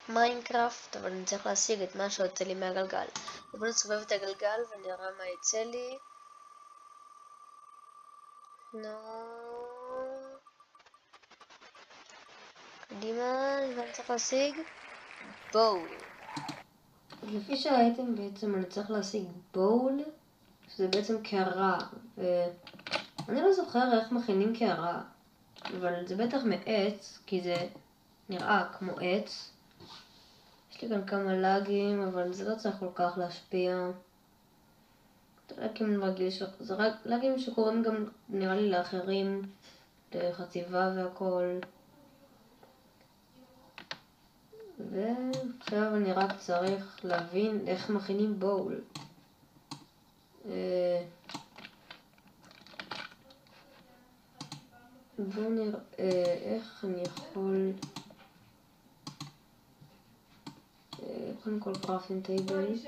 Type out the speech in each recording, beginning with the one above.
מיינקראפט, אבל אני צריך להשיג את מה שיוצא לי מהגלגל. בואו נסובב את הגלגל ונראה מה יצא לי. קדימה, ואני צריך להשיג בול. לפי שראיתם בעצם אני צריך להשיג בול, שזה בעצם קערה, ואני לא זוכר איך מכינים קערה, אבל זה בטח מעץ, כי זה נראה כמו עץ. יש לי כאן כמה לאגים, אבל זה לא צריך כל כך להשפיע. זה רק לאגים שקוראים גם נראה לי לאחרים, לחציבה והכל. ועכשיו אני רק צריך להבין איך מכינים בול. בואו נראה איך אני יכול... קודם כל crafting table.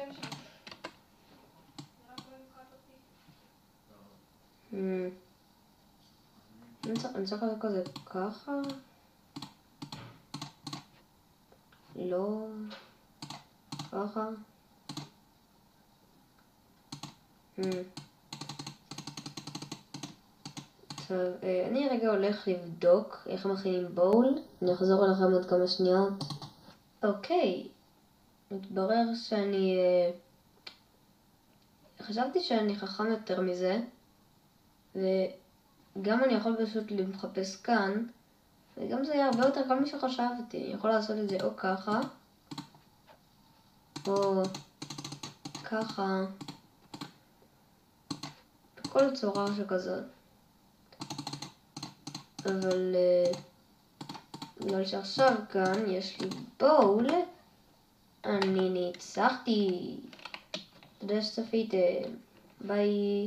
אני צריך לעשות כזה ככה? לא... ככה? טוב, אני רגע הולך לבדוק איך מכינים בול. אני אחזור אליכם עוד כמה שניות. אוקיי, מתברר שאני... חשבתי שאני חכם יותר מזה, וגם אני יכול פשוט לחפש כאן, וגם זה היה הרבה יותר קל משחשבתי. אני יכול לעשות את זה או ככה, או ככה, בכל צורה שכזאת. אבל בגלל שעכשיו כאן יש לי בול, אני ניצחתי. תודה שצפיתם, ביי.